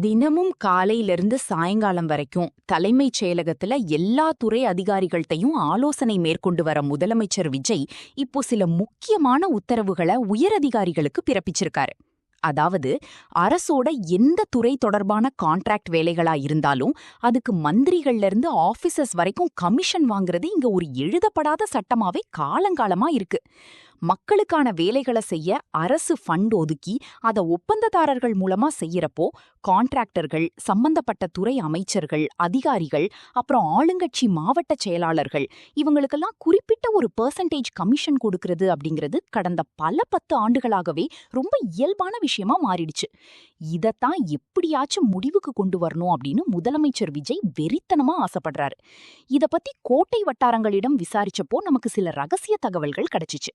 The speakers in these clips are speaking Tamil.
தினமும் காலையிலிருந்து சாயங்காலம் வரைக்கும் தலைமைச் செயலகத்துல எல்லா துறை அதிகாரிகள்ட்டையும் ஆலோசனை மேற்கொண்டு வர முதலமைச்சர் விஜய் இப்போ சில முக்கியமான உத்தரவுகளை உயரதிகாரிகளுக்கு பிறப்பிச்சிருக்காரு. அதாவது, அரசோட எந்த துறை தொடர்பான கான்ட்ராக்ட் வேலைகளா இருந்தாலும் அதுக்கு மந்திரிகள்ல இருந்து ஆபீசர்ஸ் வரைக்கும் கமிஷன் வாங்குறது இங்க ஒரு எழுதப்படாத சட்டமாவே காலங்காலமா இருக்கு. மக்களுக்கான வேலைகளை செய்ய அரசு ஃபண்ட் ஒதுக்கி அதை ஒப்பந்ததாரர்கள் மூலமா செய்யறப்போ கான்ட்ராக்டர்கள், சம்பந்தப்பட்ட துறை அமைச்சர்கள், அதிகாரிகள், அப்புறம் ஆளுங்கட்சி மாவட்ட செயலாளர்கள் இவங்களுக்கெல்லாம் குறிப்பிட்ட ஒரு பெர்சன்டேஜ் கமிஷன் கொடுக்கறது அப்படிங்கிறது கடந்த பல 10 ஆண்டுகளாகவே ரொம்ப இயல்பான விஷயமா மாறிடுச்சு. இதத்தான் எப்படியாச்சும் முடிவுக்கு கொண்டு வரணும் அப்படின்னு முதலமைச்சர் விஜய் வெறித்தனமா ஆசைப்படுறாரு. இத பத்தி கோட்டை வட்டாரங்களிடம் விசாரிச்சப்போ நமக்கு சில ரகசிய தகவல்கள் கிடைச்சிச்சு.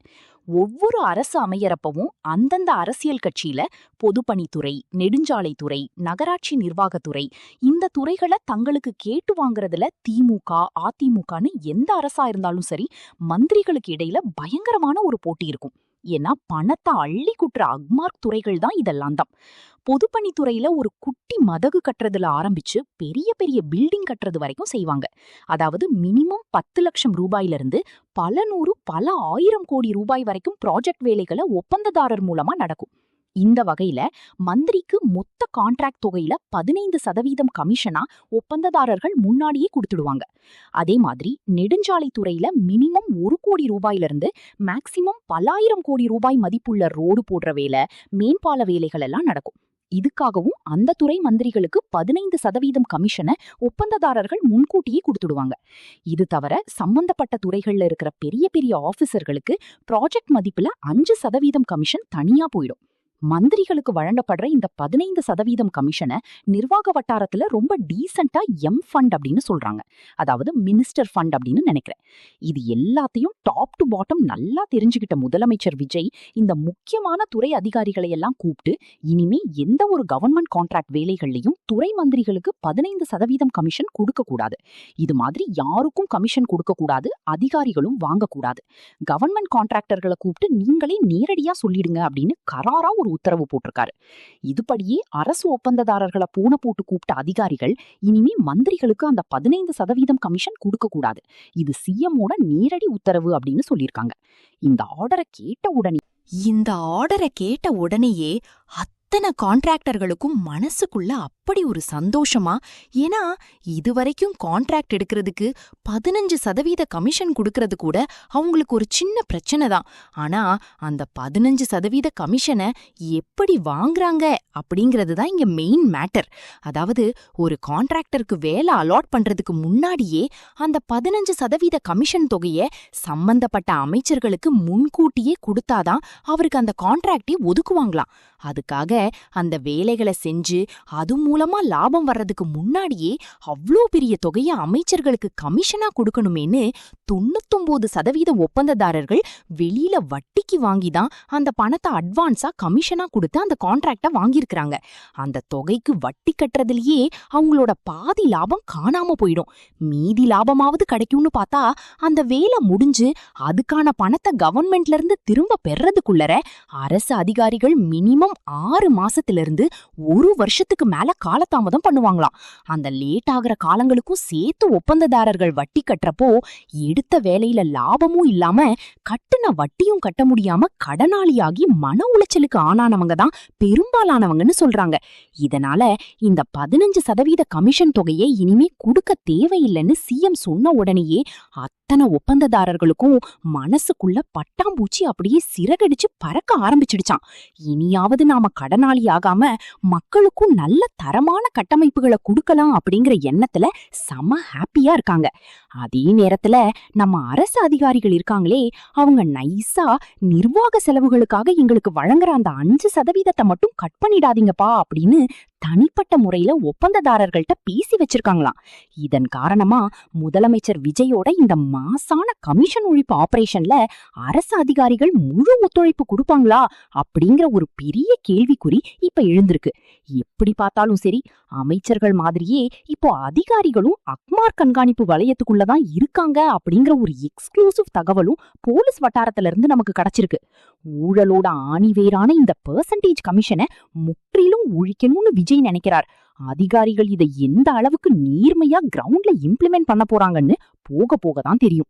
ஒவ்வொரு அரசு அமையறப்பவும் அந்தந்த அரசியல் கட்சியில பொதுப்பணித்துறை, நெடுஞ்சாலைத்துறை, நகராட்சி நிர்வாகத்துறை இந்த துறைகளை தங்களுக்கு கேட்டு வாங்குறதுல திமுக, அதிமுகன்னு எந்த அரசா இருந்தாலும் சரி மந்திரிகளுக்கு இடையில பயங்கரமான ஒரு போட்டி இருக்கும். ஏன்னா பணத்தை அள்ளி குட்டுற அக்மார்க் துறைகள் தான் இதெல்லாம் தான். பொதுப்பணித்துறையில ஒரு குட்டி மதகு கட்டுறதுல ஆரம்பிச்சு பெரிய பெரிய பில்டிங் கட்டுறது வரைக்கும் செய்வாங்க. அதாவது மினிமம் 10 லட்சம் ரூபாயிலிருந்து பல நூறு, பல ஆயிரம் கோடி ரூபாய் வரைக்கும் ப்ராஜெக்ட் வேலைகளை ஒப்பந்ததாரர் மூலமா நடக்கும். இந்த வகையில மந்திரிக்கு மொத்த கான்ட்ராக்ட் தொகையில 15% கமிஷனா ஒப்பந்ததாரர்கள் முன்னாடியே கொடுத்துடுவாங்க. அதே மாதிரி நெடுஞ்சாலைத்துறையில மினிமம் 1 கோடி ரூபாயிலிருந்து மேக்சிமம் பல்லாயிரம் கோடி ரூபாய் மதிப்புள்ள ரோடு போடுற வேலை, மேம்பால வேலைகள் எல்லாம் நடக்கும். இதுக்காகவும் அந்த துறை மந்திரிகளுக்கு 15% கமிஷனை ஒப்பந்ததாரர்கள் முன்கூட்டியே கொடுத்துடுவாங்க. இது தவிர சம்பந்தப்பட்ட துறைகள்ல இருக்கிற பெரிய பெரிய ஆபீசர்களுக்கு ப்ராஜெக்ட் மதிப்புல 5% கமிஷன் தனியா போயிடும். மந்திரிகளுக்கு வழங்கப்படுற இந்த 15% கமிஷனை நிர்வாக வட்டாரத்துல ரொம்ப டீசென்டா ஃபண்ட் அப்படின்னு சொல்றாங்க. அதாவது மினிஸ்டர் ஃபண்ட் அப்படின்னு நினைக்கிறேன். இது எல்லாத்தையும் டாப் டு பாட்டம் நல்லா தெரிஞ்சுக்கிட்ட முதலமைச்சர் விஜய் இந்த முக்கியமான துறை அதிகாரிகளை எல்லாம் கூப்பிட்டு இனிமே எந்த ஒரு கவர்மெண்ட் கான்ட்ராக்ட் வேலைகள்லையும் துறை மந்திரிகளுக்கு 15% கமிஷன் கொடுக்க கூடாது. இது மாதிரி யாருக்கும் கமிஷன் கொடுக்க கூடாது, அதிகாரிகளும் வாங்கக்கூடாது. கவர்மெண்ட் கான்ட்ராக்டர்களை கூப்பிட்டு நீங்களே நேரடியா சொல்லிடுங்க அப்படின்னு கராரா ஒரு உத்தரவு போட்டிருக்காரு. இதுபடியே அரசு ஒப்பந்ததாரர்களை பூனை போட்டு கூப்பிட்ட அதிகாரிகள் இனிமே மந்திரிகளுக்கு அந்த 15% கமிஷன் கொடுக்க கூடாது. இது சிஎம்மோட நேரடி உத்தரவு அப்படின்னு சொல்லியிருக்காங்க. இந்த ஆர்டரை கேட்ட உடனேயே அத்தனை கான்ட்ராக்டர்களுக்கும் மனசுக்குள்ள அப்படி ஒரு சந்தோஷமா. ஏன்னா இதுவரைக்கும் கான்ட்ராக்ட் எடுக்கிறதுக்கு 15% கமிஷன் கொடுக்கறது கூட அவங்களுக்கு ஒரு சின்ன பிரச்சனை தான். ஆனா அந்த 15% கமிஷனை எப்படி வாங்குறாங்க அப்படிங்கிறது தான் இங்க மெயின் மேட்டர். அதாவது ஒரு கான்ட்ராக்டருக்கு வேலை அலாட் பண்றதுக்கு முன்னாடியே அந்த 15% கமிஷன் தொகையை சம்பந்தப்பட்ட அமைச்சர்களுக்கு முன்கூட்டியே கொடுத்தாதான் அவருக்கு அந்த கான்ட்ராக்டை ஒதுக்குவாங்களாம். அதுக்காக அந்த வேலைகளை செஞ்சு அது மூலமா லாபம் வர்றதுக்கு முன்னாடியே அவ்வளோ பெரிய தொகையை அமைச்சர்களுக்கு கமிஷனா கொடுக்கணுமேனு 99% ஒப்பந்ததாரர்கள் வெளியில வட்டிக்கு வாங்கிதான் அந்த பணத்தை அட்வான்ஸா கமிஷனா கொடுத்து அந்த கான்ட்ராக்டை வாங்கியிருக்கிறாங்க. அந்த தொகைக்கு வட்டி கட்டுறதுலயே அவங்களோட பாதி லாபம் காணாம போயிடும். மீதி லாபமாவது கிடைக்கும்னு பார்த்தா அந்த வேலை முடிஞ்சு அதுக்கான பணத்தை கவர்மெண்ட்ல இருந்து திரும்ப பெறதுக்குள்ளர அரசு அதிகாரிகள் மினிமம் 6 மாசத்திலிருந்து 1 வருஷத்துக்கு மேல காலதாமதம் பண்ணுவாங்களாம். அந்த லேட் ஆகிற காலங்களுக்கும் சேர்த்து ஒப்பந்ததாரர்கள் வட்டி கட்டுறப்போ எடுத்த வேலையில லாபமும் இல்லாம கட்டுன வட்டியும் கட்ட முடியாம கடனாளியாகி மன உளைச்சலுக்கு ஆனானவங்க தான் பெரும்பாலானவங்கன்னு சொல்றாங்க. இதனால இந்த 15% கமிஷன் தொகையை இனிமே கொடுக்க தேவையில்லைன்னு சிஎம் சொன்ன உடனேயே அத்தனை ஒப்பந்ததாரர்களுக்கும் மனசுக்குள்ள பட்டாம்பூச்சி அப்படியே சிறகடிச்சு பறக்க ஆரம்பிச்சிடுச்சான். இனியாவது நாம கடனாளி ஆகாம மக்களுக்கும் நல்ல தரமான கட்டமைப்புகளை கொடுக்கலாம் அப்படிங்கிற எண்ணத்துல செம ஹாப்பியா இருக்காங்க. அதே நேரத்துல நம்ம அரசு அதிகாரிகள் இருக்காங்களே, அவங்க நைஸா நிர்வாக செலவுகளுக்காக எங்களுக்கு வழங்குற அந்த 5% மட்டும் கட் பண்ணிடாதீங்கப்பா அப்படின்னு தனிப்பட்ட முறையில ஒப்பந்ததாரர்கள்ட்ட பேசி வச்சிருக்காங்களாம். இதன் காரணமா முதலமைச்சர் விஜயோட இந்த மாசான கமிஷன் ஒழிப்பு ஆபரேஷன்ல அரசு அதிகாரிகள் முழு ஒத்துழைப்பு கொடுப்பாங்களா அப்படிங்கிற ஒரு பெரிய கேள்விக்குறி இப்ப எழுந்திருக்கு. எப்படி பார்த்தாலும் சரி, அமைச்சர்கள் மாதிரியே இப்போ அதிகாரிகளும் அக்மார் கண்காணிப்பு வளையத்துக்குள்ளதான் இருக்காங்க அப்படிங்கிற ஒரு எக்ஸ்க்ளூசிவ் தகவலும் போலீஸ் வட்டாரத்துல இருந்து நமக்கு கிடைச்சிருக்கு. ஊழலோட ஆணிவேரான இந்த பெர்சன்டேஜ் கமிஷனை முற்றிலும் ஒழிக்கணும்னு விஜய் நினைக்கிறார். அதிகாரிகள் இதை எந்த அளவுக்கு நீர்மையா கிரவுண்ட்ல இம்ப்ளிமெண்ட் பண்ண போறாங்கன்னு போக போக தான் தெரியும்.